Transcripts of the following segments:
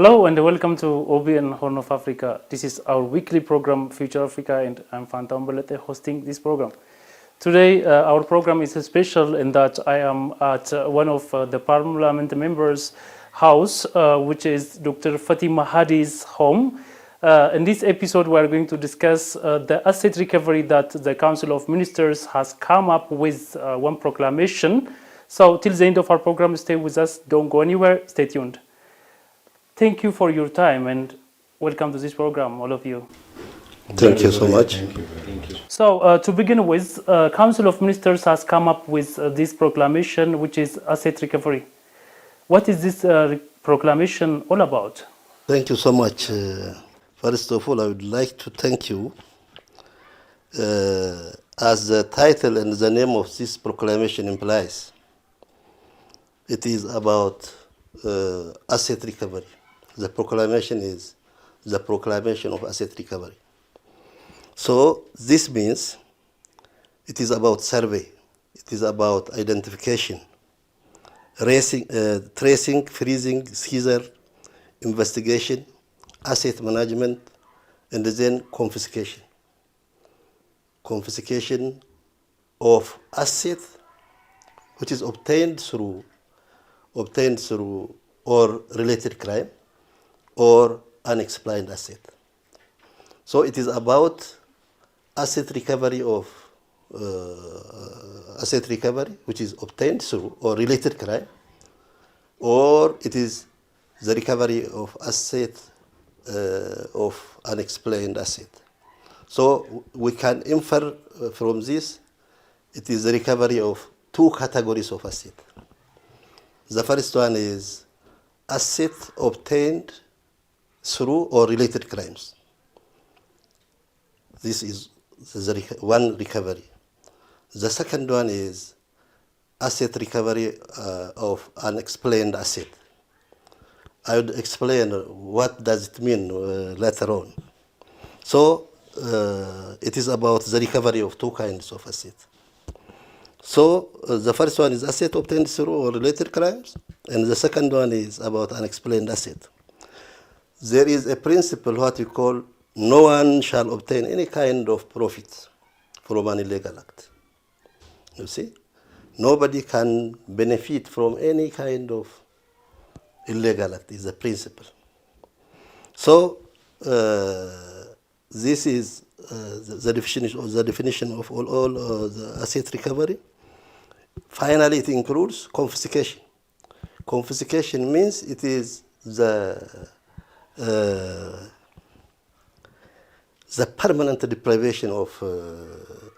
Hello and welcome to OBN Horn of Africa. This is our weekly program, Future Africa, and I'm Fanta Mbelete hosting this program. Today, our program is special in that I am at one of the Parliament members' house, which is Dr. Fatima Hadi's home. In this episode, we are going to discuss the asset recovery that the Council of Ministers has come up with one proclamation. So, till the end of our program, stay with us. Don't go anywhere. Stay tuned. Thank you for your time and welcome to this program, all of you. Thank you so much. Thank you. So, to begin with, Council of Ministers has come up with this proclamation, which is asset recovery. What is this proclamation all about? Thank you so much. First of all, I would like to thank you. As the title and the name of this proclamation implies, it is about asset recovery. The proclamation is the proclamation of asset recovery. So this means it is about survey, it is about identification, tracing, freezing, seizure, investigation, asset management, and then confiscation. Confiscation of asset which is obtained through or related crime or unexplained asset. So it is about asset recovery which is obtained through or related crime, or it is the recovery of asset of unexplained asset. So we can infer from this, it is the recovery of two categories of asset. The first one is asset obtained through or related crimes. This is one recovery. The second one is asset recovery of unexplained asset. I would explain what does it mean later on. So it is about the recovery of two kinds of asset. So the first one is asset obtained through or related crimes, and the second one is about unexplained asset. There is a principle what we call no one shall obtain any kind of profit from an illegal act. You see? Nobody can benefit from any kind of illegal act is a principle. So this is the definition of all the asset recovery. Finally, it includes confiscation. Confiscation means it is the permanent deprivation of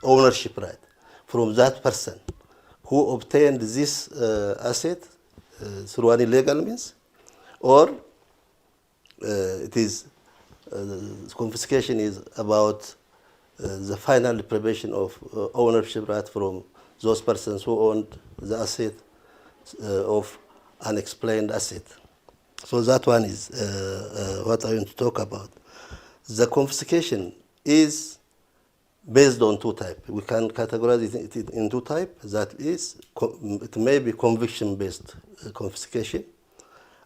ownership right from that person who obtained this asset through an illegal means, or it is confiscation is about the final deprivation of ownership right from those persons who owned the asset of unexplained asset. So that one is what I want to talk about. The confiscation is based on two types. We can categorize it in two types. That is, it may be conviction-based confiscation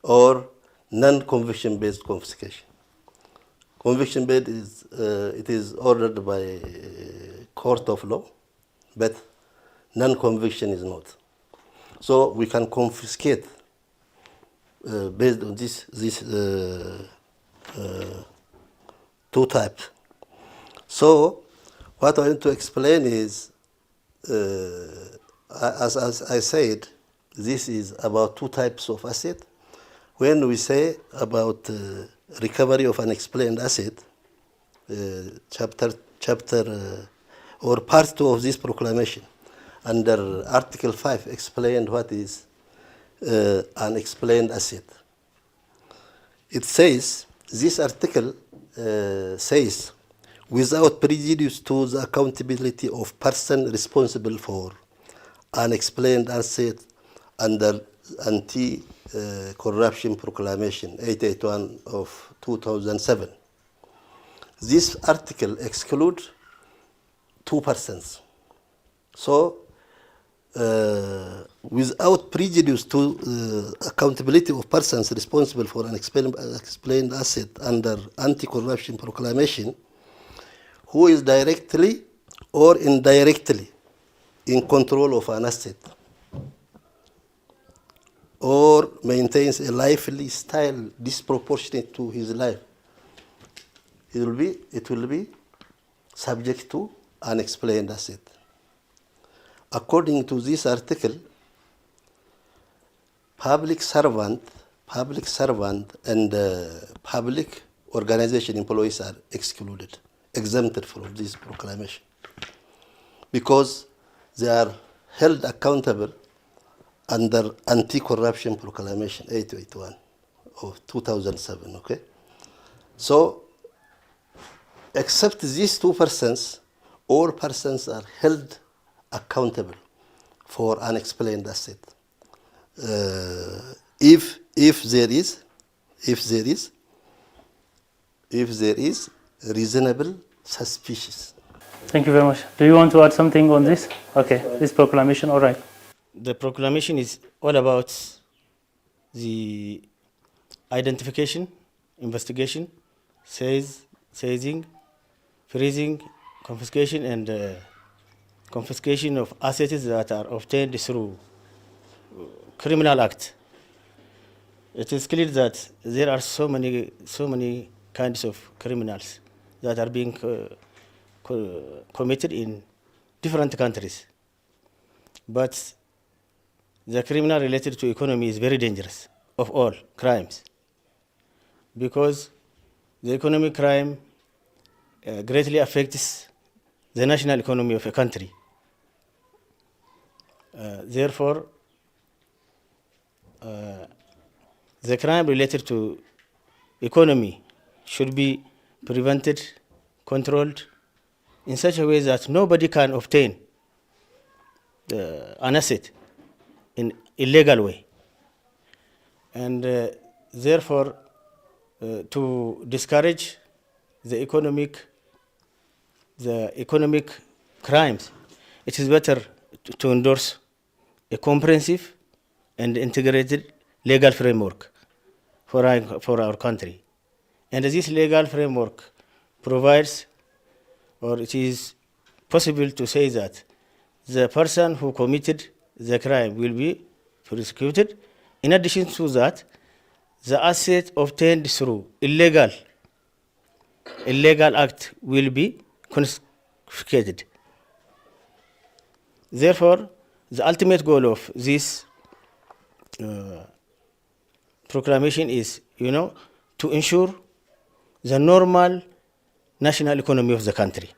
or non-conviction-based confiscation. Conviction-based is it is ordered by court of law, but non-conviction is not. So we can confiscate based on this two types. So what I want to explain is, as I said, this is about two types of asset. When we say about recovery of unexplained asset, chapter or part 2 of this proclamation, under Article 5, explained what is unexplained asset. It says, this article says, without prejudice to the accountability of person responsible for unexplained asset under Anti-Corruption Proclamation 881 of 2007. This article excludes two persons. So without prejudice to accountability of persons responsible for unexplained asset under anti-corruption proclamation, who is directly or indirectly in control of an asset or maintains a lifestyle disproportionate to his life, it will be subject to unexplained asset. According to this article, public servant and public organization employees are excluded, exempted from this proclamation, because they are held accountable under Anti-Corruption Proclamation 881 of 2007, okay? So, except these two persons, all persons are held accountable for unexplained asset. If there is reasonable suspicion. Thank you very much. Do you want to add something on this? Okay, this proclamation, all right. The proclamation is all about the identification, investigation, seizing, freezing, confiscation, and confiscation of assets that are obtained through criminal act. It is clear that there are so many kinds of criminals that are being committed in different countries. But the criminal related to economy is very dangerous of all crimes, because the economic crime greatly affects the national economy of a country. Therefore, the crime related to economy should be prevented, controlled in such a way that nobody can obtain an asset in illegal way. And therefore, to discourage the economic crimes, it is better to endorse a comprehensive and integrated legal framework for our country. And this legal framework provides, or it is possible to say that the person who committed the crime will be prosecuted. In addition to that, the asset obtained through illegal act will be confiscated. Therefore, the ultimate goal of this proclamation is, to ensure the normal national economy of the country.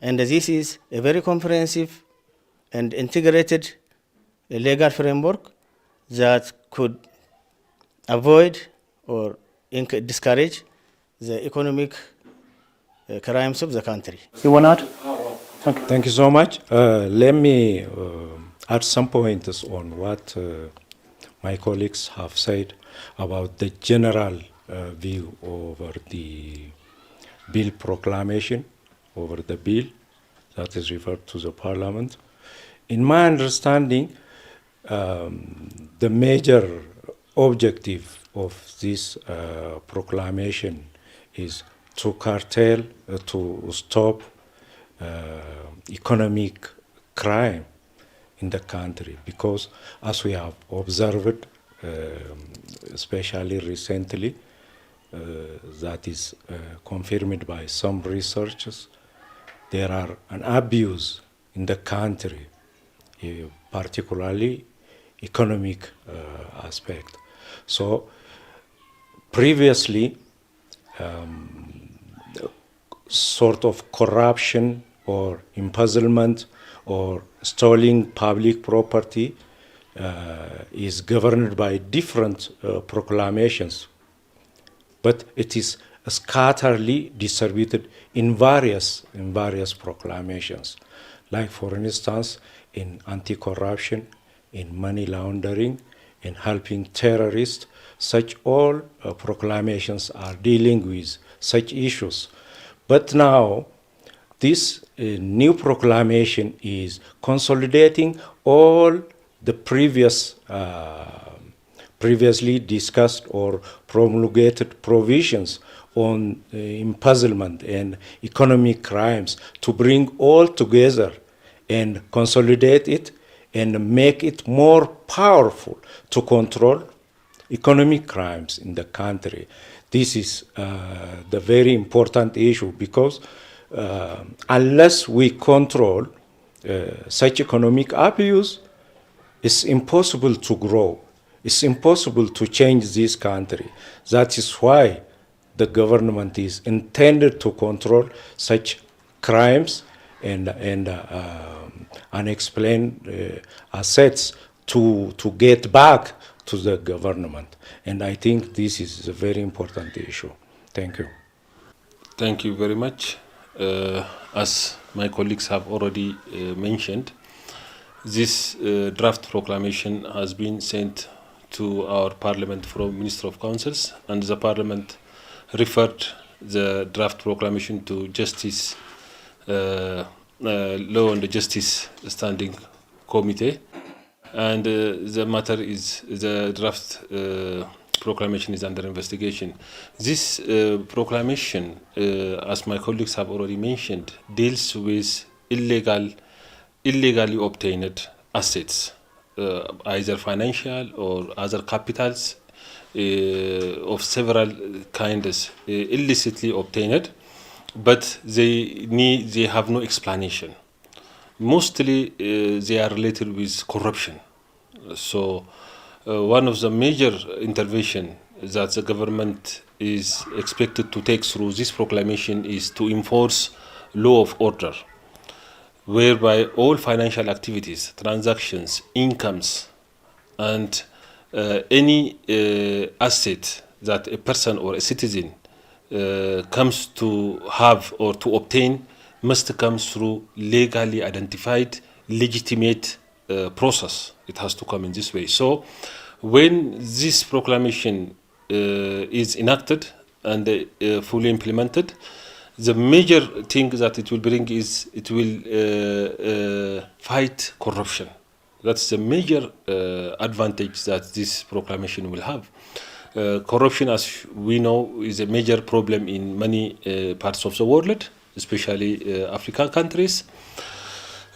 And this is a very comprehensive and integrated legal framework that could avoid or discourage the economic crimes of the country. You want to add? Okay. Thank you so much. Let me add some pointers on what my colleagues have said about the general view over the bill proclamation, over the bill that is referred to the parliament. In my understanding, the major objective of this proclamation is to curtail, to stop economic crime in the country, because as we have observed, especially recently, that is confirmed by some researchers, there are an abuse in the country, particularly economic aspect. So previously, sort of corruption or embezzlement or stealing public property is governed by different proclamations, but it is scatteredly distributed in various proclamations. Like, for instance, in anti-corruption, in money laundering, in helping terrorists, such all proclamations are dealing with such issues. But now, this new proclamation is consolidating all the previously discussed or promulgated provisions on embezzlement and economic crimes, to bring all together and consolidate it and make it more powerful to control economic crimes in the country. This is the very important issue, because unless we control such economic abuse, it's impossible to grow. It's impossible to change this country. That is why the government is intended to control such crimes and unexplained assets to get back to the government. And I think this is a very important issue. Thank you. Thank you very much. As my colleagues have already mentioned, this draft proclamation has been sent to our parliament from Minister of Councils, and the parliament referred the draft proclamation to Justice Law and Justice Standing Committee, and the matter is, the draft proclamation is under investigation. This proclamation, as my colleagues have already mentioned, deals with illegally obtained assets, either financial or other capitals of several kinds, illicitly obtained, but they have no explanation. Mostly they are related with corruption. So one of the major intervention that the government is expected to take through this proclamation is to enforce law of order, whereby all financial activities, transactions, incomes, and any asset that a person or a citizen comes to have or to obtain must come through legally identified, legitimate process. It has to come in this way. So when this proclamation is enacted and fully implemented, the major thing that it will bring is it will fight corruption. That's the major advantage that this proclamation will have. Corruption, as we know, is a major problem in many parts of the world, especially African countries.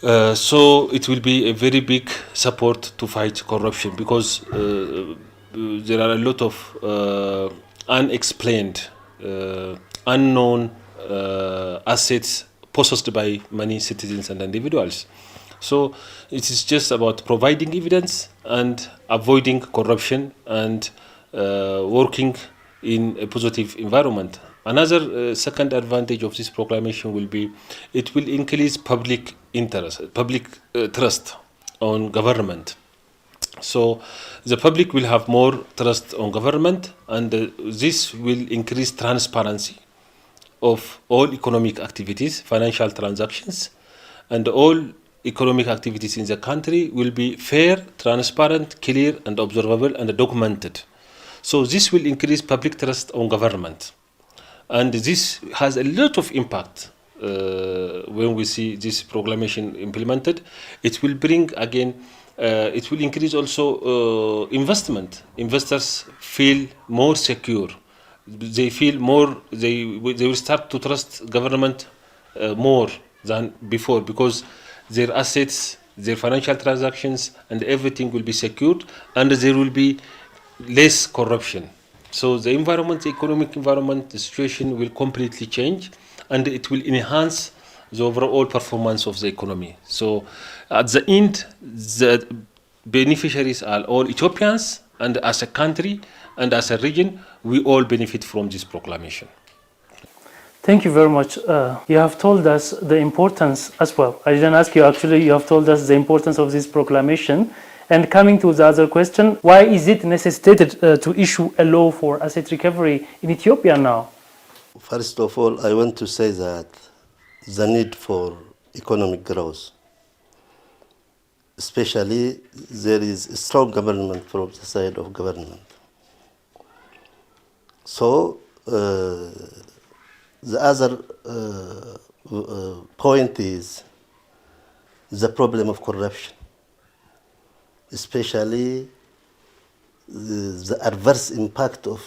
So it will be a very big support to fight corruption, because there are a lot of unexplained, unknown assets possessed by many citizens and individuals. So it is just about providing evidence and avoiding corruption and working in a positive environment. Another second advantage of this proclamation will be it will increase public interest, public trust on government. So the public will have more trust on government, and this will increase transparency of all economic activities, financial transactions, and all economic activities in the country will be fair, transparent, clear, and observable and documented. So this will increase public trust on government. And this has a lot of impact when we see this proclamation implemented. It will bring, again, it will increase also investment. Investors feel more secure. They feel more, they will start to trust government more than before, because their assets, their financial transactions, and everything will be secured, and there will be less corruption. So the environment, the economic environment, the situation will completely change, and it will enhance the overall performance of the economy. So at the end, the beneficiaries are all Ethiopians, and as a country and as a region, we all benefit from this proclamation. Thank you very much. You have told us the importance as well. I didn't ask you, actually, you have told us the importance of this proclamation. And coming to the other question, why is it necessitated to issue a law for asset recovery in Ethiopia now? First of all, I want to say that the need for economic growth, especially there is a strong government from the side of government. So the other point is the problem of corruption. especially the adverse impact of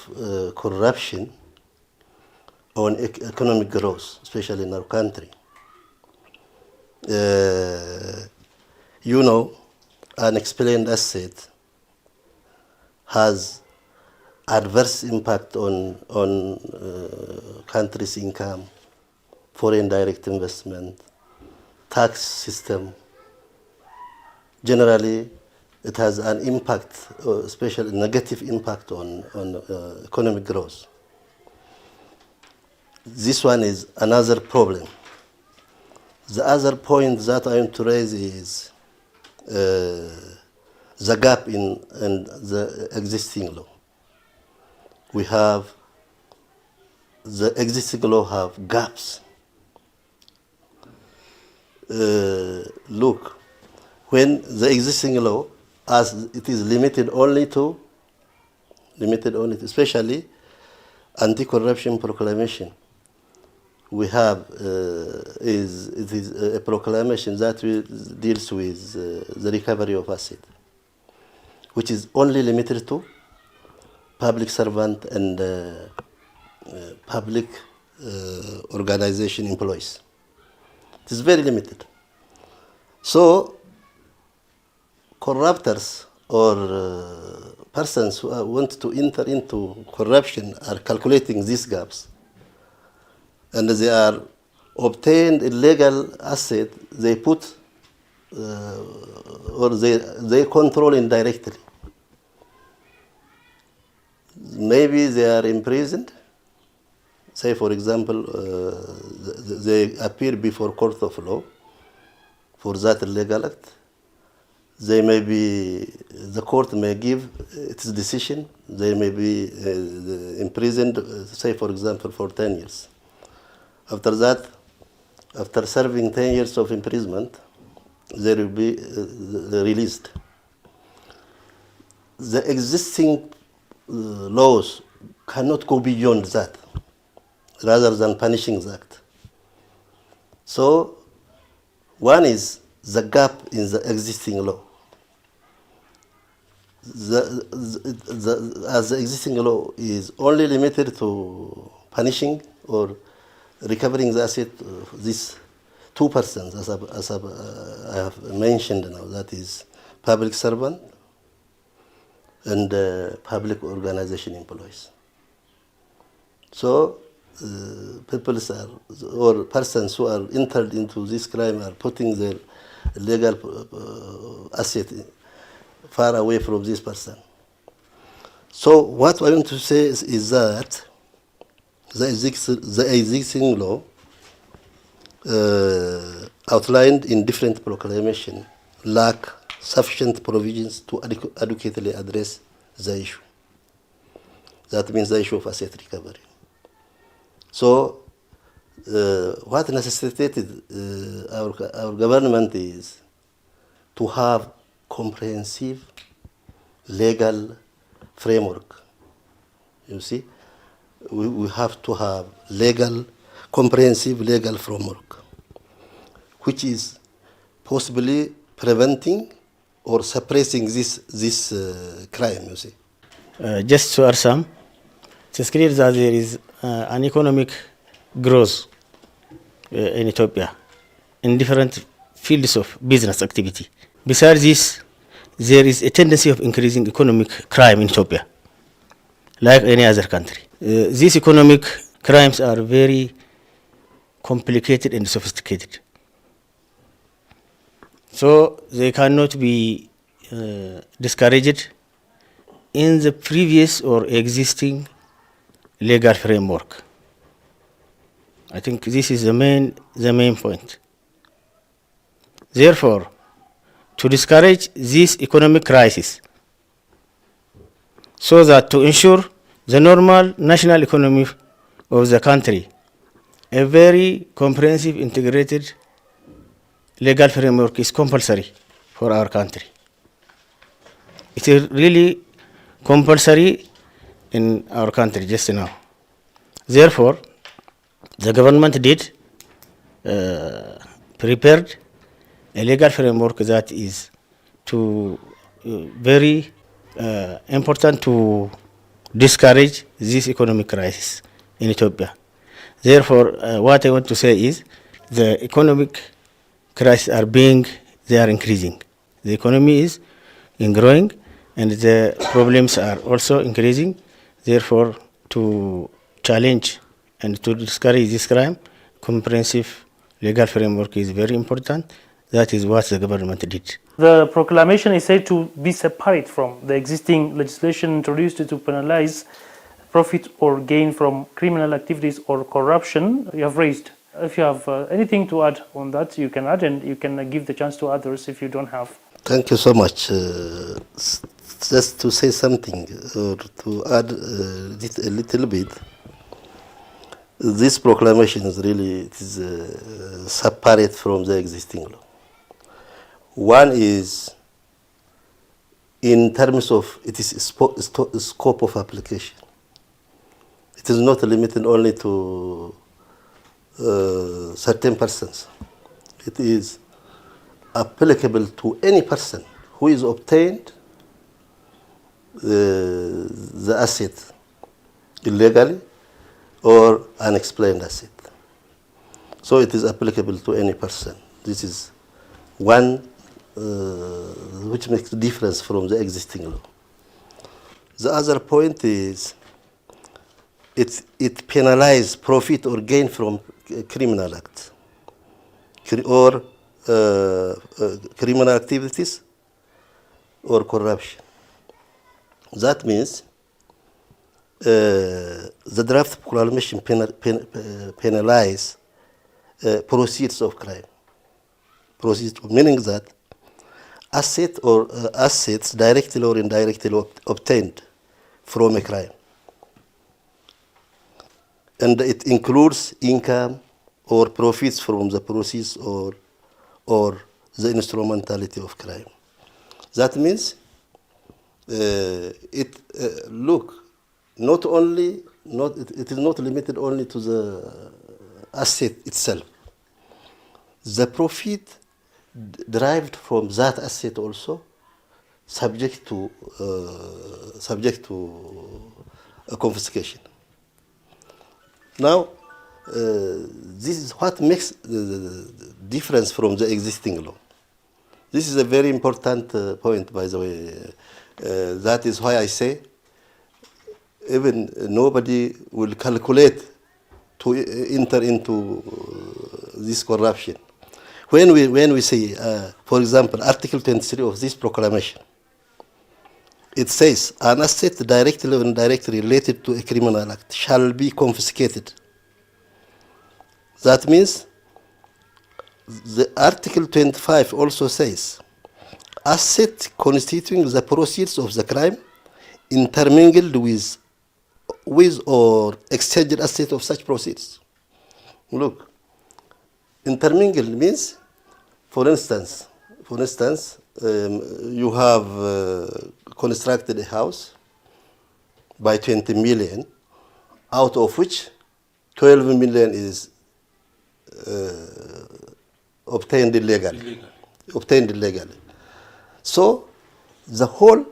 corruption on economic growth, especially in our country. You know, unexplained asset has adverse impact on country's income, foreign direct investment, tax system. Generally, it has an impact, especially negative impact on economic growth. This one is another problem. The other point that I want to raise is the gap in the existing law. We have, the existing law have gaps. Look, when the existing law, as it is limited only to, especially anti-corruption proclamation, we have it is a proclamation that deals with the recovery of asset, which is only limited to public servant and public organization employees. It is very limited. So corruptors or persons who want to enter into corruption are calculating these gaps, and they are obtained illegal asset, they put or they control indirectly. Maybe they are imprisoned. Say, for example, they appear before court of law for that illegal act. They may be, the court may give its decision. They may be imprisoned, say, for example, for 10 years. After that, after serving 10 years of imprisonment, they will be released. The existing laws cannot go beyond that, rather than punishing the act. So, one is the gap in the existing law. As the existing law is only limited to punishing or recovering the asset, these two persons, as I have mentioned now, that is public servant and public organization employees. So people are, or persons who are entered into this crime are putting their legal asset far away from this person. So what I want to say is that the existing law outlined in different proclamations lack sufficient provisions to adequately address the issue. That means the issue of asset recovery. So what necessitated our government is to have comprehensive legal framework. You see, we have to have comprehensive legal framework, which is possibly preventing or suppressing this crime, you see. Just to add some, it is clear that there is an economic growth in Ethiopia in different fields of business activity. Besides this, there is a tendency of increasing economic crime in Ethiopia, like any other country. These economic crimes are very complicated and sophisticated. So they cannot be discouraged in the previous or existing legal framework. I think this is the main point. Therefore, to discourage this economic crisis, so that to ensure the normal national economy of the country, a very comprehensive, integrated legal framework is compulsory for our country. It is really compulsory in our country just now. Therefore, the government did prepared a legal framework that is to very important to discourage this economic crisis in Ethiopia. Therefore, what I want to say is the economic crisis they are increasing. The economy is growing and the problems are also increasing. Therefore, to challenge and to discourage this crime, comprehensive legal framework is very important. That is what the government did. The proclamation is said to be separate from the existing legislation introduced to penalize profit or gain from criminal activities or corruption you have raised. If you have anything to add on that, you can add, and you can give the chance to others if you don't have. Thank you so much. Just to say something or to add a little bit, this proclamation is really separate from the existing law. One is in terms of its scope of application. It is not limited only to certain persons. It is applicable to any person who is obtained the asset illegally or unexplained asset. So it is applicable to any person. This is one which makes a difference from the existing law. The other point is it penalizes profit or gain from criminal acts or criminal activities or corruption. That means the draft proclamation penalize proceeds of crime. Proceeds, meaning that assets directly or indirectly obtained from a crime. And it includes income or profits from the proceeds or the instrumentality of crime. That means it is not limited only to the asset itself. The profit derived from that asset also subject to a confiscation. Now, this is what makes the difference from the existing law. This is a very important point, by the way. That is why I say even nobody will calculate to enter into this corruption. When we say, for example, Article 23 of this proclamation, it says an asset directly or indirectly related to a criminal act shall be confiscated. That means the Article 25 also says asset constituting the proceeds of the crime intermingled with or exchanged asset of such proceeds. Look, intermingled means, for instance, you have constructed a house by 20 million, out of which 12 million is obtained illegally. So the whole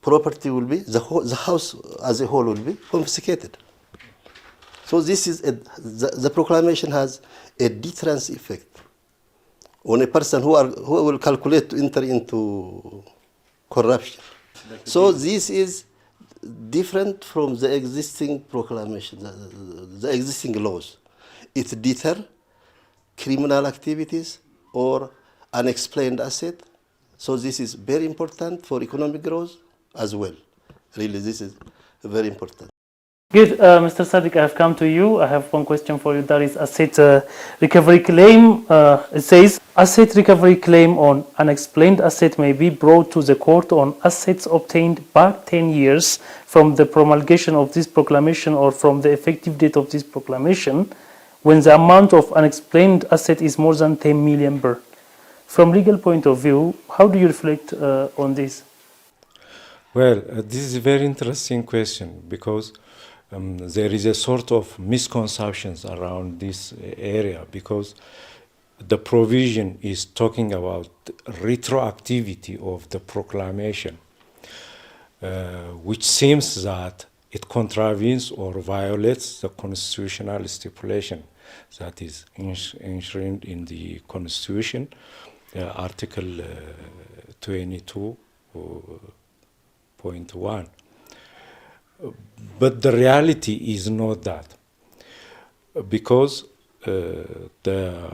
property will be, the house as a whole will be confiscated. So this is the proclamation has a deterrence effect on a person who will calculate to enter into corruption. So this is different from the existing proclamation, the existing laws. It deter criminal activities or unexplained asset. So this is very important for economic growth as well. Really, this is very important. Good, Mr. Sadiq, I have come to you. I have one question for you. That is asset recovery claim. It says, asset recovery claim on unexplained asset may be brought to the court on assets obtained back 10 years from the promulgation of this proclamation or from the effective date of this proclamation when the amount of unexplained asset is more than 10 million birr. From legal point of view, how do you reflect on this? Well, this is a very interesting question because there is a sort of misconceptions around this area because the provision is talking about retroactivity of the proclamation, which seems that it contravenes or violates the constitutional stipulation that is enshrined in the Constitution, Article 22.1. But the reality is not that, because the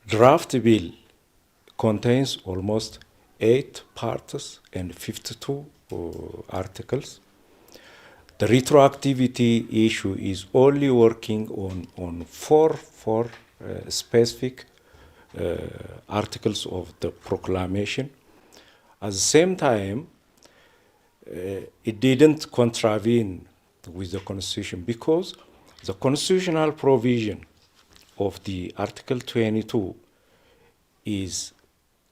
draft bill contains almost 8 parts and 52 articles. The retroactivity issue is only working on four specific articles of the proclamation. At the same time, it didn't contravene with the Constitution, because the constitutional provision of the Article 22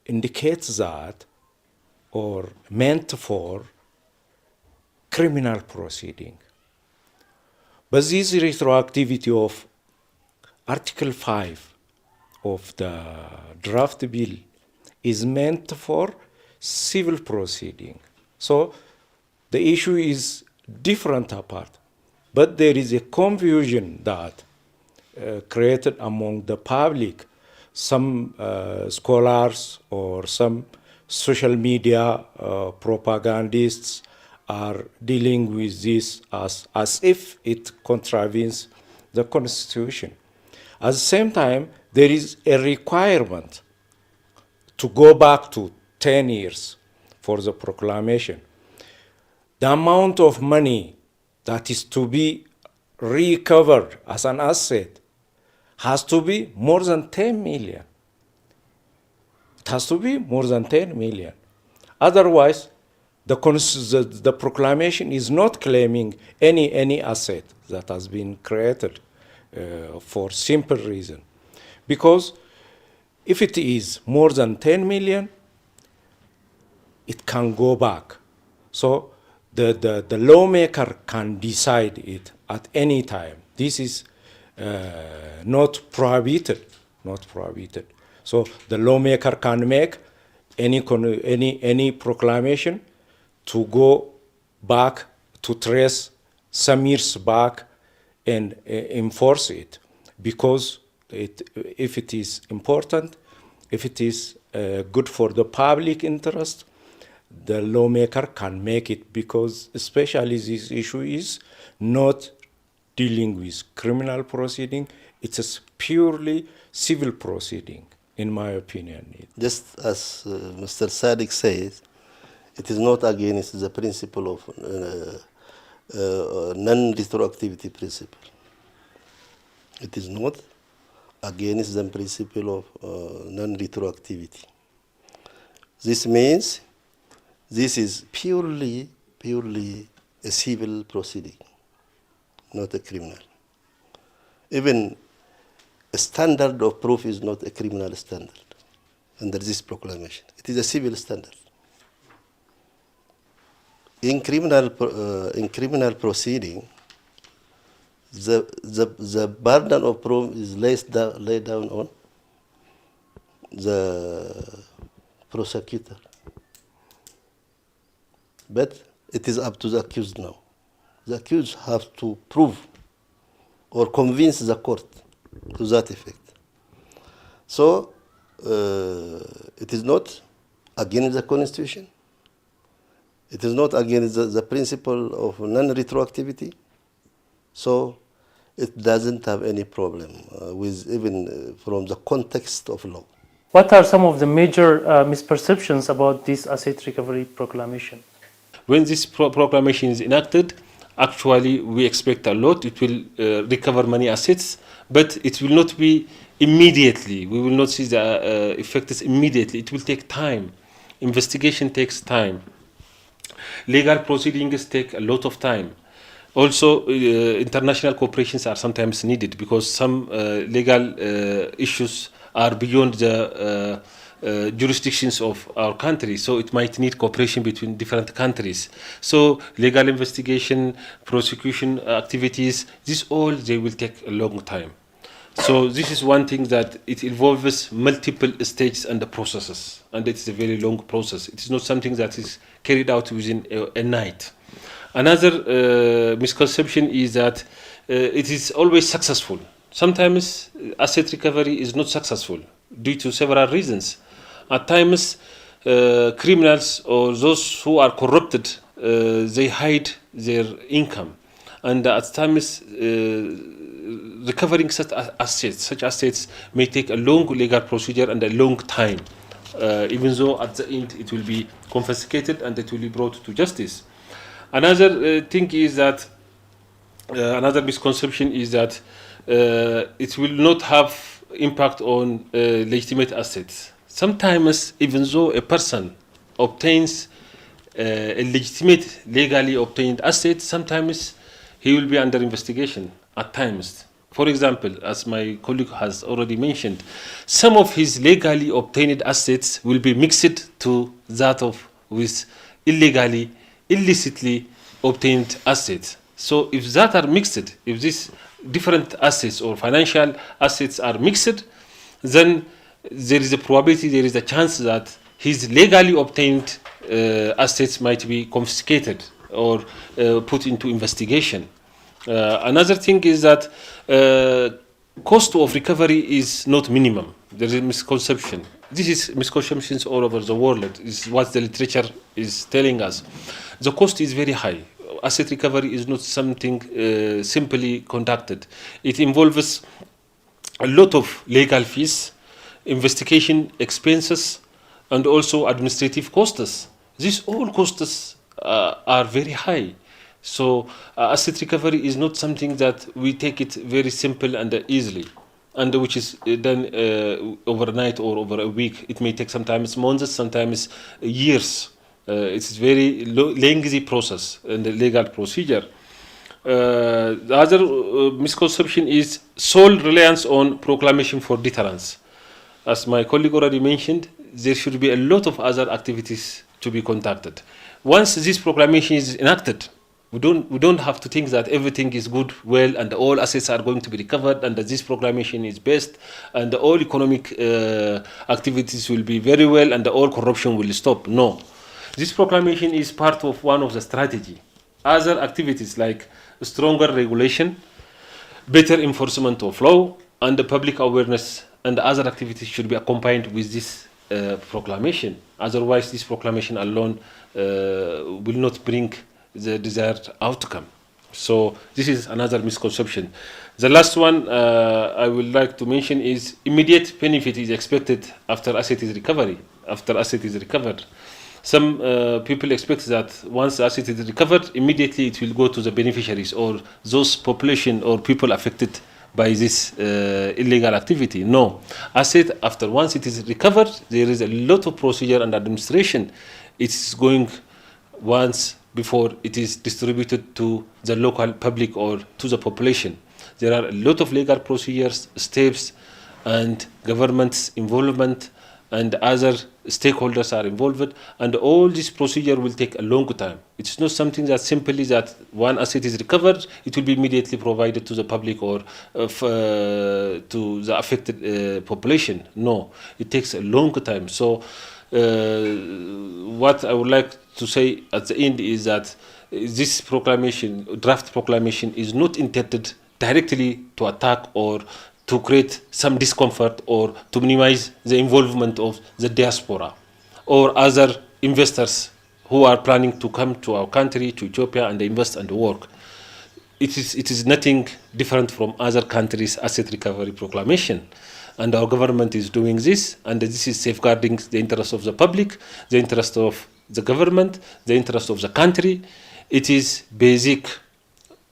indicates that, or meant for, criminal proceeding. But this retroactivity of Article 5 of the draft bill is meant for civil proceeding. So the issue is different apart. But there is a confusion that created among the public. Some scholars or some social media propagandists are dealing with this as if it contravenes the Constitution. At the same time, there is a requirement to go back to 10 years for the proclamation. The amount of money that is to be recovered as an asset has to be more than 10 million. It has to be more than 10 million. Otherwise, the proclamation is not claiming any asset that has been created for simple reason. Because if it is more than 10 million, it can go back. So the lawmaker can decide it at any time. This is not prohibited. So the lawmaker can make any proclamation to go back, to trace some years back and enforce it, because if it is important, if it is good for the public interest, the lawmaker can make it, because especially this issue is not dealing with criminal proceeding, it's a purely civil proceeding, in my opinion. Just as Mr. Sadiq says, it is not against the principle of non-retroactivity principle. It is not against the principle of non-retroactivity. This means this is purely a civil proceeding, not a criminal. Even a standard of proof is not a criminal standard under this proclamation. It is a civil standard. In criminal proceeding, the burden of proof is laid down on the prosecutor. But it is up to the accused now. The accused have to prove or convince the court to that effect. So it is not against the Constitution. It is not against the principle of non-retroactivity. So it doesn't have any problem with even from the context of law. What are some of the major misperceptions about this asset recovery proclamation? When this proclamation is enacted, actually we expect a lot. It will recover many assets, but it will not be immediately. We will not see the effects immediately. It will take time. Investigation takes time. Legal proceedings take a lot of time. Also, international cooperations are sometimes needed, because some legal issues are beyond the jurisdictions of our country, so it might need cooperation between different countries. So legal investigation, prosecution activities, this all, they will take a long time. So this is one thing that it involves multiple stages and the processes, and it's a very long process. It is not something that is carried out within a night. Another misconception is that it is always successful. Sometimes asset recovery is not successful due to several reasons. At times, criminals or those who are corrupted, they hide their income, and at times recovering such assets may take a long legal procedure and a long time, even though at the end it will be confiscated and it will be brought to justice. Another thing is that another misconception is that it will not have impact on legitimate assets. Sometimes, even though a person obtains a legitimate, legally obtained asset, sometimes he will be under investigation at times. For example, as my colleague has already mentioned, some of his legally obtained assets will be mixed to that of with illicitly obtained assets. So if that are mixed, if these different assets or financial assets are mixed, then there is a probability, there is a chance that his legally obtained assets might be confiscated or put into investigation. Another thing is that cost of recovery is not minimum. There is a misconception. This is misconceptions all over the world. This is what the literature is telling us. The cost is very high. Asset recovery is not something simply conducted. It involves a lot of legal fees, investigation expenses, and also administrative costs. These all costs are very high. So asset recovery is not something that we take it very simple and easily, and which is done overnight or over a week. It may take sometimes months, sometimes years. It's a very lengthy process and the legal procedure. The other misconception is sole reliance on proclamation for deterrence. As my colleague already mentioned, there should be a lot of other activities to be conducted. Once this proclamation is enacted, we don't have to think that everything is good, well, and all assets are going to be recovered, and that this proclamation is best, and all economic activities will be very well, and all corruption will stop. No. This proclamation is part of one of the strategy. Other activities like stronger regulation, better enforcement of law, and the public awareness and other activities should be accompanied with this proclamation. Otherwise, this proclamation alone will not bring the desired outcome. So this is another misconception. The last one I would like to mention is immediate benefit is expected after asset is recovered. Some people expect that once the asset is recovered, immediately it will go to the beneficiaries or those population or people affected by this illegal activity. No. Asset, after once it is recovered, there is a lot of procedure and administration. It's going once before it is distributed to the local public or to the population. There are a lot of legal procedures, steps, and government's involvement and other stakeholders are involved, and all this procedure will take a long time. It's not something that simply that one asset is recovered, it will be immediately provided to the public or to the affected population. No, it takes a long time. So what I would like to say at the end is that this proclamation, draft proclamation, is not intended directly to attack or to create some discomfort or to minimize the involvement of the diaspora or other investors who are planning to come to our country, to Ethiopia, and invest and work. It is nothing different from other countries' asset recovery proclamation. And our government is doing this, and this is safeguarding the interest of the public, the interest of the government, the interest of the country. It is basic,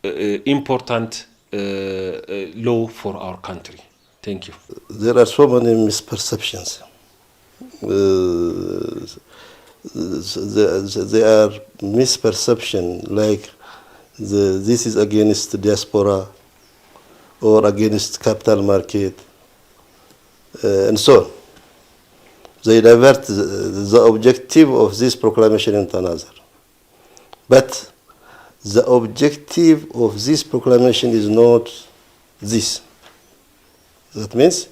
important law for our country. Thank you. There are so many misperceptions. There are misperceptions like this is against the diaspora or against capital market and so on. They divert the objective of this proclamation into another. But the objective of this proclamation is not this. That means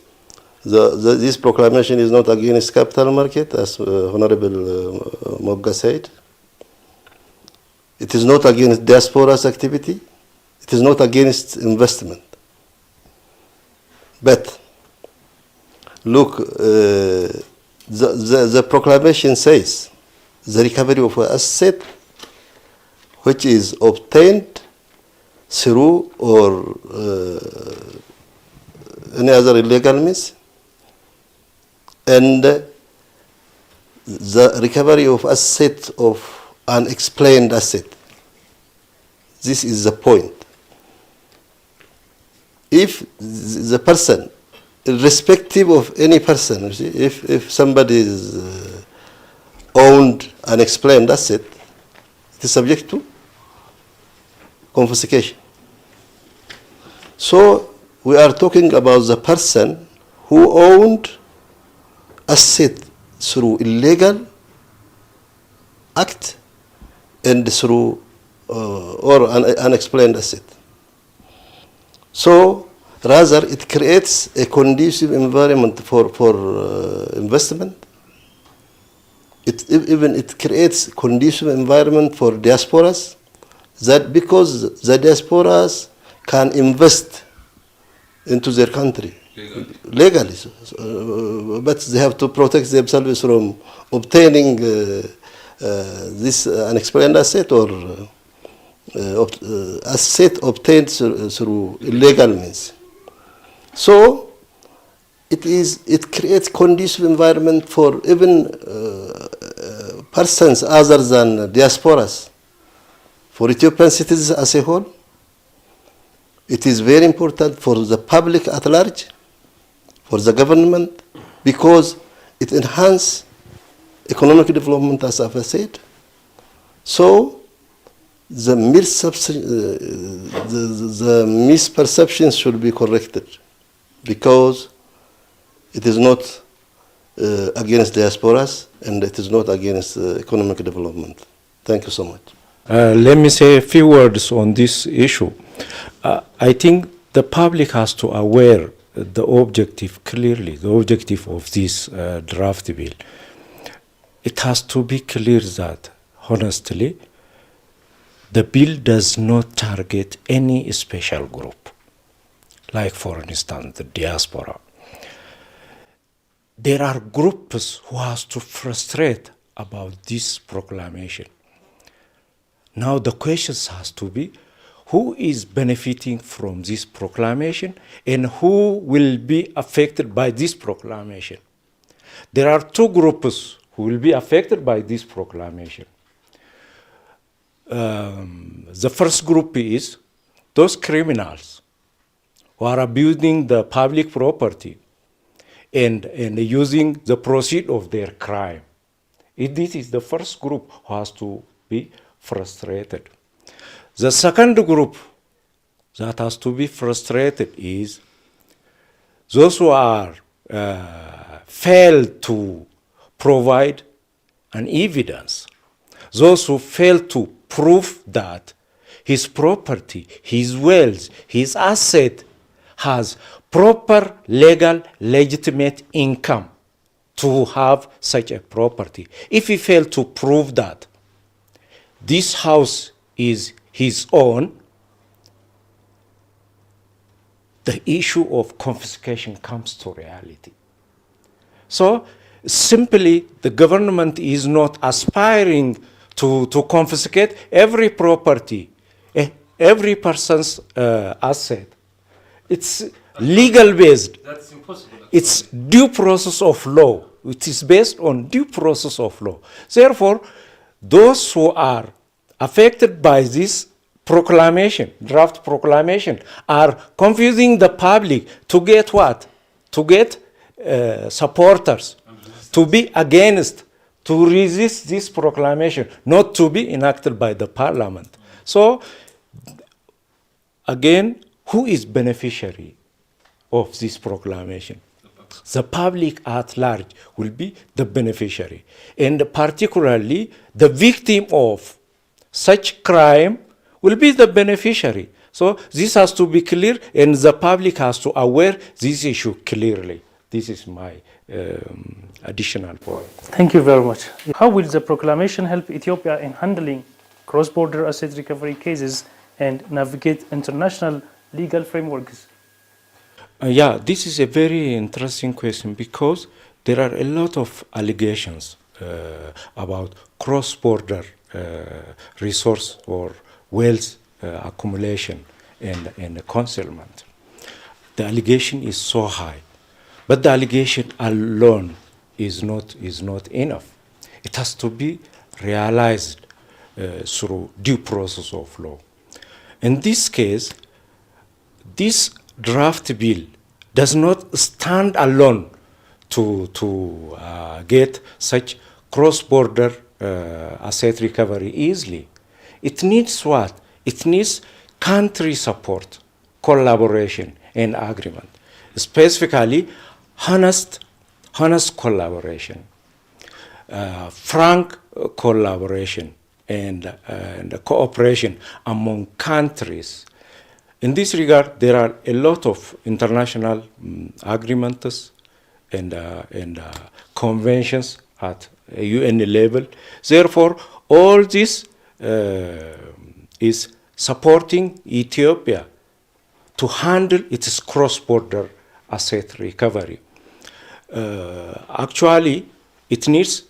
this proclamation is not against capital market, as Honorable Mogga said. It is not against diaspora's activity. It is not against investment. But look, the proclamation says the recovery of an asset which is obtained through or any other illegal means, and the recovery of asset of unexplained asset. This is the point. If the person, irrespective of any person, you see, if somebody is owned unexplained asset, it is subject to confiscation. So we are talking about the person who owned asset through illegal act and through or unexplained asset. So rather it creates a conducive environment for investment. It creates conducive environment for diasporas, that because the diasporas can invest into their country legally, but they have to protect themselves from obtaining this unexplained asset or asset obtained through illegal means. So it creates conducive environment for even persons other than diasporas. For Ethiopian citizens as a whole, it is very important for the public at large, for the government, because it enhances economic development, as I've said. So the misperceptions should be corrected, because it is not against diasporas and it is not against economic development. Thank you so much. Let me say a few words on this issue. I think the public has to aware the objective clearly, the objective of this draft bill. It has to be clear that, honestly, the bill does not target any special group, like, for instance, the diaspora. There are groups who has to frustrate about this proclamation. Now the question has to be, who is benefiting from this proclamation and who will be affected by this proclamation? There are two groups who will be affected by this proclamation. The first group is those criminals who are abusing the public property and using the proceeds of their crime. This is the first group who has to be frustrated. The second group that has to be frustrated is those who are failed to provide an evidence, those who fail to prove that his property, his wealth, his asset has proper legal legitimate income to have such a property. If he failed to prove that this house is his own, the issue of confiscation comes to reality. So simply the government is not aspiring to confiscate every property, every person's asset. It's legal based. That's impossible. It's due process of law. It is based on due process of law. Therefore, those who are affected by this proclamation, draft proclamation, are confusing the public to get what? To get supporters, to be against, to resist this proclamation, not to be enacted by the parliament. So, again, who is beneficiary of this proclamation? The public at large will be the beneficiary, and particularly the victim of such crime will be the beneficiary. So this has to be clear, and the public has to aware this issue clearly. This is my additional point. Thank you very much. How will the proclamation help Ethiopia in handling cross-border asset recovery cases and navigate international legal frameworks? Yeah, this is a very interesting question because there are a lot of allegations about cross-border resource or wealth accumulation and concealment. The allegation is so high, but the allegation alone is not enough. It has to be realized through due process of law. In this case, this draft bill does not stand alone to get such cross-border asset recovery easily. It needs what? It needs country support, collaboration, and agreement. Specifically, honest collaboration, frank collaboration, and cooperation among countries. In this regard, there are a lot of international agreements and conventions at a UN level. Therefore, all this is supporting Ethiopia to handle its cross-border asset recovery. Actually, it needs,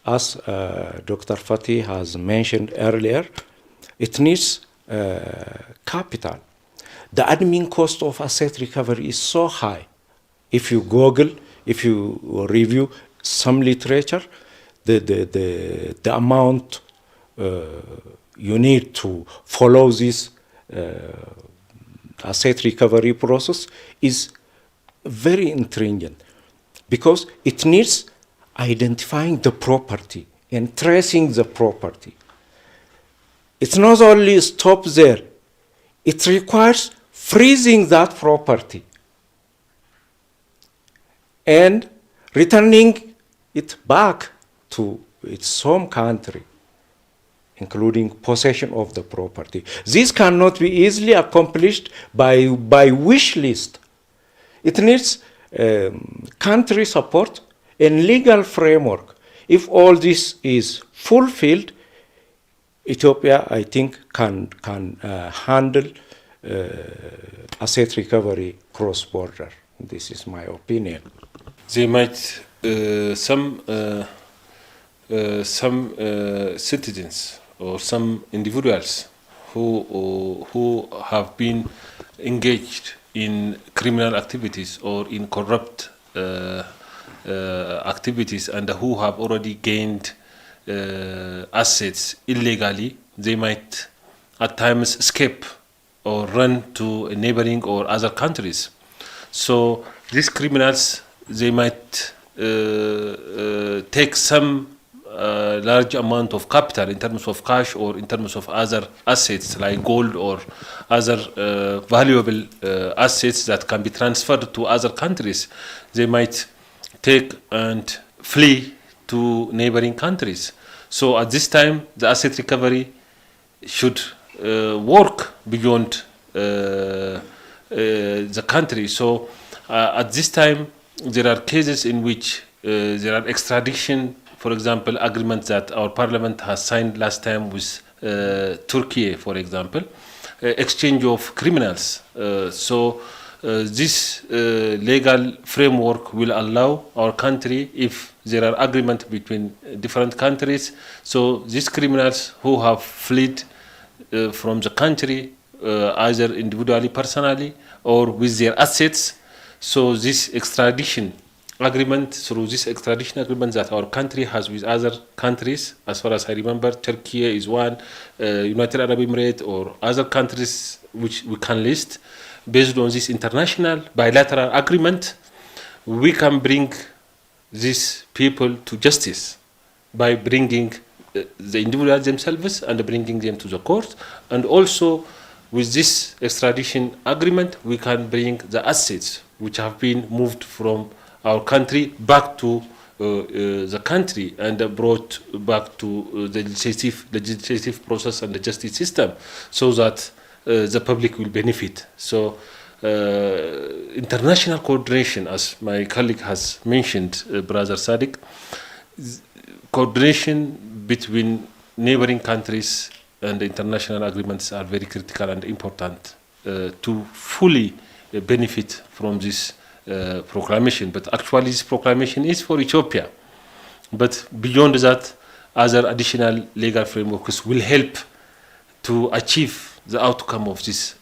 as Dr. Fatih has mentioned earlier, it needs capital. The admin cost of asset recovery is so high. If you Google, if you review some literature, the amount you need to follow this asset recovery process is very stringent because it needs identifying the property and tracing the property. It's not only stop there, it requires freezing that property and returning it back to its home country, including possession of the property. This cannot be easily accomplished by wish list. It needs country support and legal framework. If all this is fulfilled, Ethiopia, I think, can handle asset recovery cross-border. This is my opinion. They might some citizens or some individuals who have been engaged in criminal activities or in corrupt activities and who have already gained assets illegally, they might at times escape or run to neighboring or other countries. So these criminals, they might take some large amount of capital in terms of cash or in terms of other assets like gold or other valuable assets that can be transferred to other countries. They might take and flee to neighboring countries. So at this time, the asset recovery should work beyond the country. So at this time, there are cases in which there are extradition, for example, agreements that our parliament has signed last time with Turkey, for example, exchange of criminals. So this legal framework will allow our country, if there are agreements between different countries, so these criminals who have fled from the country, either individually, personally, or with their assets, so this extradition agreement, through this extradition agreement that our country has with other countries, as far as I remember, Turkey is one, United Arab Emirates, or other countries which we can list. Based on this international bilateral agreement, we can bring these people to justice by bringing the individuals themselves and bringing them to the court. And also, with this extradition agreement, we can bring the assets which have been moved from our country back to the country and brought back to the legislative process and the justice system, so that the public will benefit. So international coordination, as my colleague has mentioned, Brother Sadiq, coordination between neighboring countries and international agreements are very critical and important to fully benefit from this proclamation. But actually this proclamation is for Ethiopia. But beyond that, other additional legal frameworks will help to achieve the outcome of this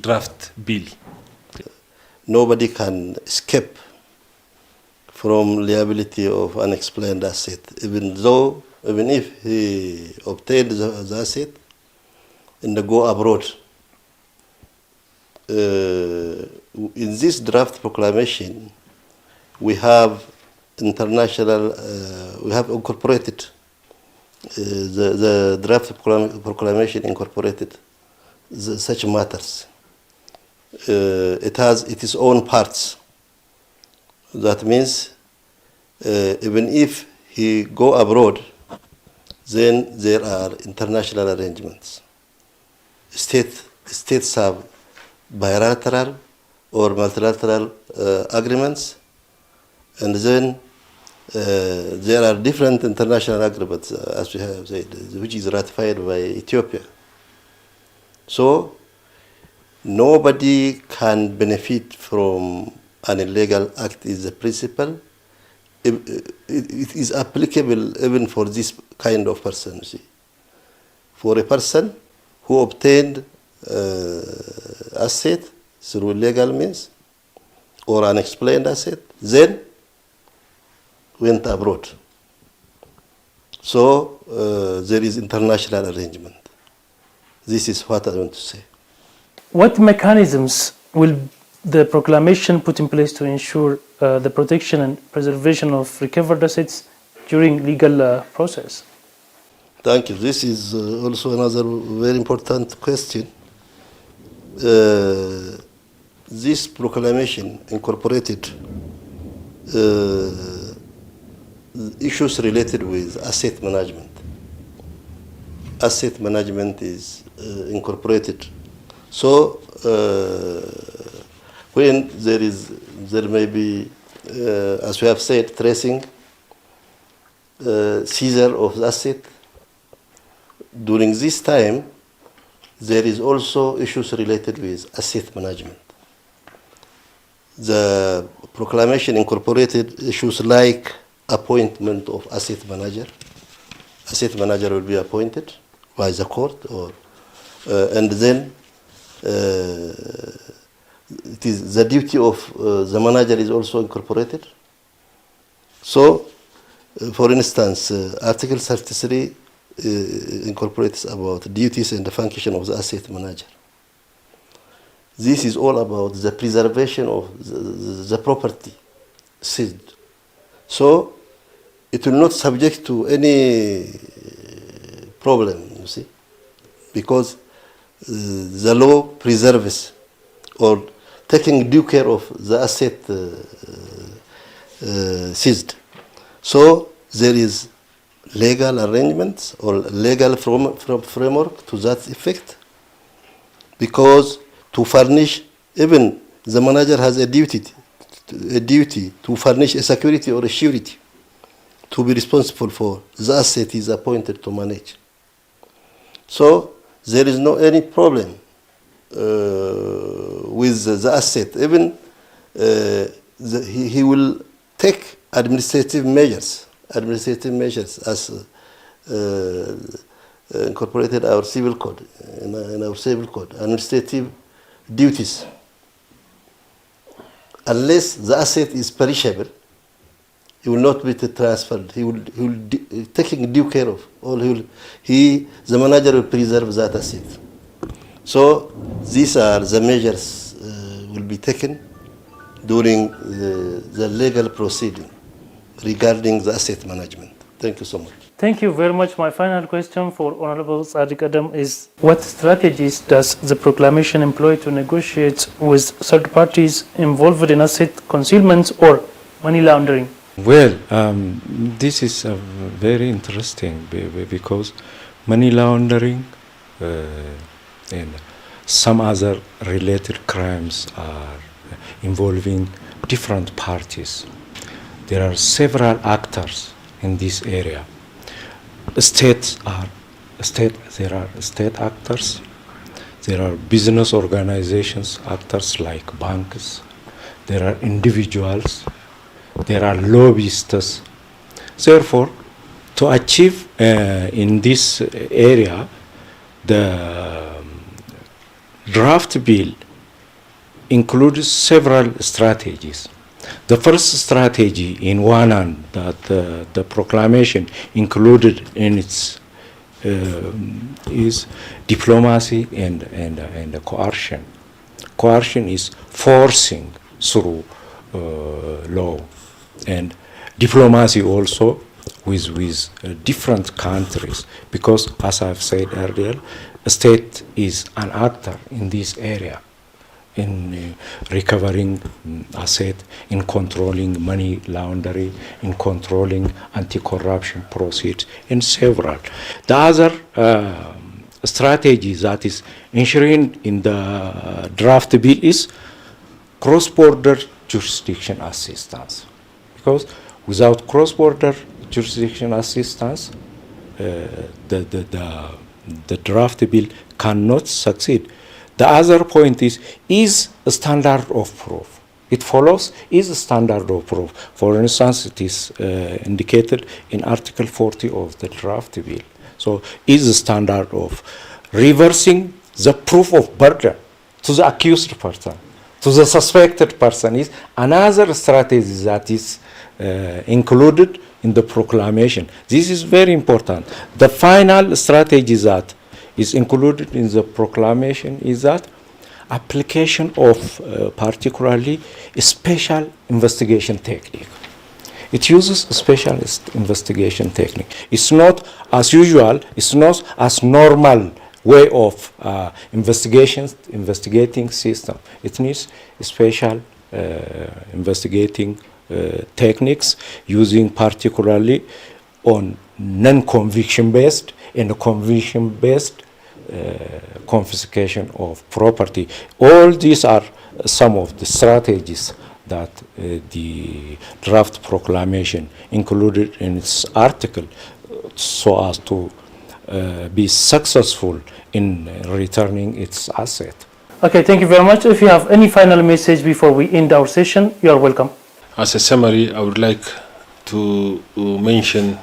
draft bill. Nobody can escape from liability of unexplained asset, even if he obtained the asset and go abroad. In this draft proclamation, we have international, we have incorporated, the draft proclamation incorporated such matters. It has its own parts. That means even if he go abroad, then there are international arrangements. States have bilateral or multilateral agreements, and then there are different international agreements, as we have said, which is ratified by Ethiopia. So nobody can benefit from an illegal act is the principle. It is applicable even for this kind of person. You see, for a person who obtained asset through illegal means or unexplained asset, then went abroad. So there is international arrangement. This is what I want to say. What mechanisms will the proclamation put in place to ensure the protection and preservation of recovered assets during legal process? Thank you. This is also another very important question. This proclamation incorporated issues related with asset management. Asset management is incorporated. So when there may be, as we have said, tracing, seizure of the asset. During this time, there is also issues related with asset management. The proclamation incorporated issues like appointment of asset manager. Asset manager will be appointed by the court, or and then it is the duty of the manager is also incorporated. So, for instance, Article 33 incorporates about duties and the function of the asset manager. This is all about the preservation of the property seized. So it will not subject to any problem, you see, because the law preserves or taking due care of the asset seized. So there is legal arrangements or legal framework to that effect, because to furnish, even the manager has a duty to furnish a security or a surety to be responsible for the asset he is appointed to manage. So there is no any problem with the asset. Even he will take administrative measures as incorporated our civil code, in our civil code, administrative duties. Unless the asset is perishable, he will not be transferred. He will taking due care of, or the manager will preserve that asset. So these are the measures will be taken during the legal proceeding regarding the asset management. Thank you so much. Thank you very much. My final question for Honorable Sadiq Adam is, what strategies does the proclamation employ to negotiate with third parties involved in asset concealment or money laundering? Well, this is very interesting because money laundering and some other related crimes are involving different parties. There are several actors in this area. There are state actors, there are business organizations, actors like banks, there are individuals, there are lobbyists. Therefore, to achieve in this area, the draft bill includes several strategies. The first strategy in one hand that the proclamation included in its is diplomacy and coercion. Coercion is forcing through law, and diplomacy also with different countries, because as I've said earlier, a state is an actor in this area, in recovering asset, in controlling money laundering, in controlling anti-corruption proceeds, and several. The other strategy that is enshrined in the draft bill is cross-border jurisdiction assistance, because without cross-border jurisdiction assistance, the draft bill cannot succeed. The other point is a standard of proof. It follows is a standard of proof. For instance, it is indicated in Article 40 of the draft bill. So is a standard of reversing the proof of burden to the accused person, to the suspected person, is another strategy that is included in the proclamation. This is very important. The final strategy that is included in the proclamation is that application of particularly a special investigation technique. It uses a special investigation technique. It's not as usual, it's not as normal way of investigating system. It needs a special investigating techniques using particularly on non-conviction based and conviction based confiscation of property. All these are some of the strategies that the draft proclamation included in its article so as to be successful in returning its asset. Okay, thank you very much. If you have any final message before we end our session, you are welcome. As a summary, I would like to mention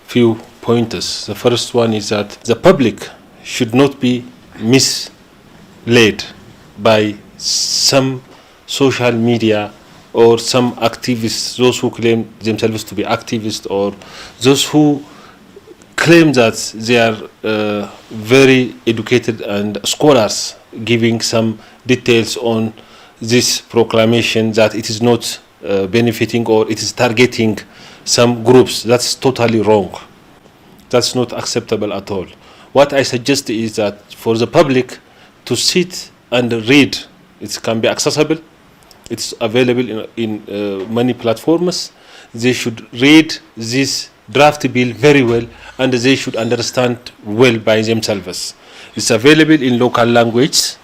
few pointers. The first one is that the public should not be misled by some social media or some activists, those who claim themselves to be activists, or those who claim that they are very educated and scholars, giving some details on this proclamation that it is not benefiting or it is targeting some groups. That's totally wrong. That's not acceptable at all. What I suggest is that for the public to sit and read, it can be accessible, it's available in many platforms. They should read this draft bill very well and they should understand well by themselves. It's available in local language,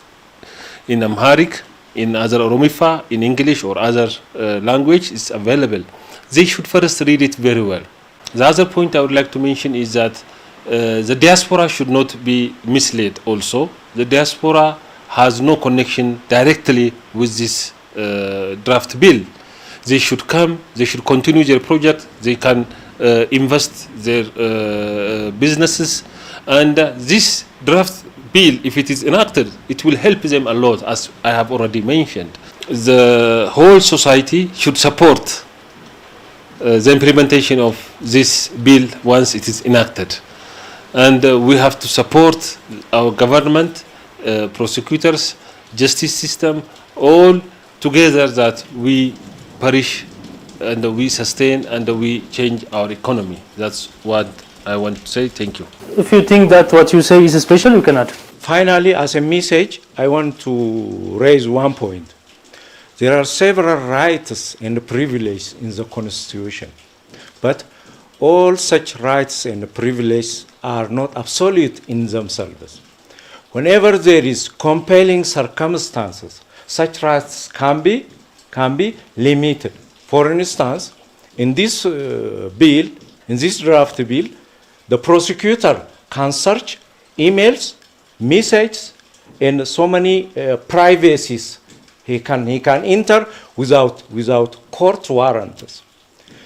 in Amharic, in other Oromifa, in English or other language. It's available. They should first read it very well. The other point I would like to mention is that the diaspora should not be misled also. The diaspora has no connection directly with this draft bill. They should come, they should continue their project, they can invest their businesses, and this draft bill, if it is enacted, it will help them a lot, as I have already mentioned. The whole society should support the implementation of this bill once it is enacted. And we have to support our government, prosecutors, justice system, all together, that we perish and we sustain and we change our economy. That's what I want to say. Thank you. If you think that what you say is special, you can add. Finally, as a message, I want to raise one point. There are several rights and privileges in the Constitution, but all such rights and privileges are not absolute in themselves. whenever there is compelling circumstances, such rights can be limited. For instance, in this bill, in this draft bill, the prosecutor can search emails, messages, and so many privacies. He can enter without court warrants.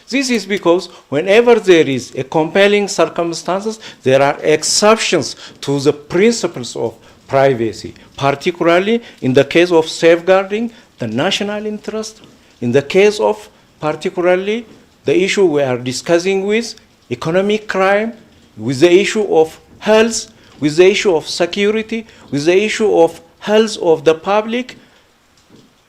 This is because whenever there is a compelling circumstances, there are exceptions to the principles of privacy, particularly in the case of safeguarding the national interest, in the case of particularly the issue we are discussing with economic crime, with the issue of health, with the issue of security, with the issue of health of the public.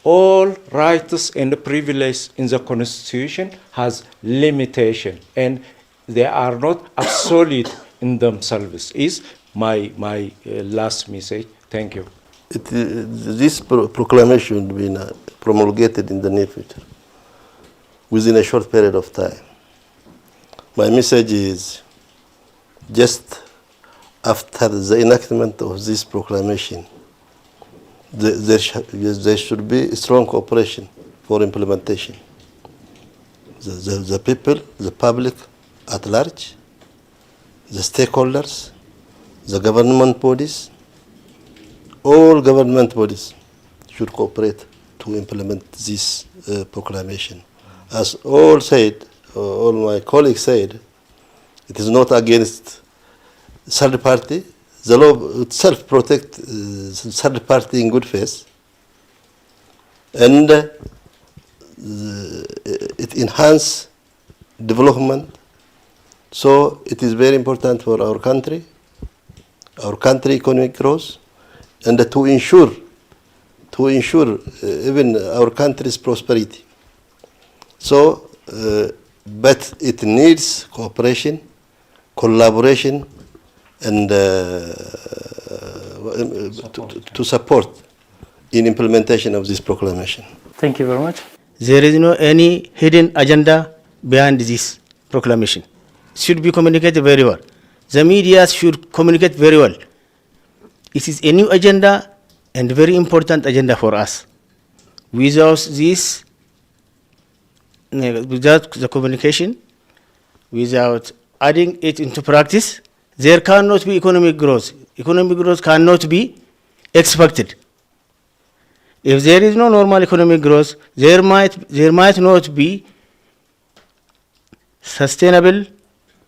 All rights and privileges in the Constitution has limitation, and they are not absolute in themselves. Is my last message. Thank you. This proclamation will be promulgated in the near future, within a short period of time. My message is, just after the enactment of this proclamation, there should be strong cooperation for implementation. The people, the public at large, the stakeholders, the government bodies, all government bodies should cooperate to implement this proclamation. As all said, all my colleagues said, it is not against third party. The law itself protects third party in good faith, and it enhances development. So it is very important for our country economic growth, and to ensure even our country's prosperity. So, but it needs cooperation, collaboration, and to support in implementation of this proclamation. Thank you very much. There is no any hidden agenda behind this proclamation. It should be communicated very well. The media should communicate very well. It is a new agenda and very important agenda for us. Without this, without the communication, without adding it into practice, there cannot be economic growth. Economic growth cannot be expected. If there is no normal economic growth, there might not be sustainable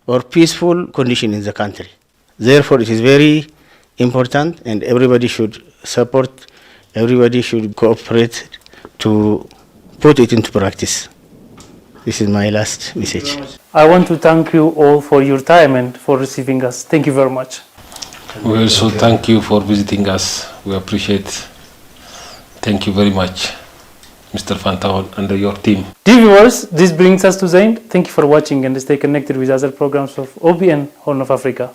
or peaceful condition in the country. Therefore, it is very important, and everybody should support, everybody should cooperate to put it into practice. This is my last message. I want to thank you all for your time and for receiving us. Thank you very much. We also thank you for visiting us. We appreciate. Thank you very much, Mr. Fantao and your team. Dear viewers, this brings us to the end. Thank you for watching, and stay connected with other programs of OBN Horn of Africa.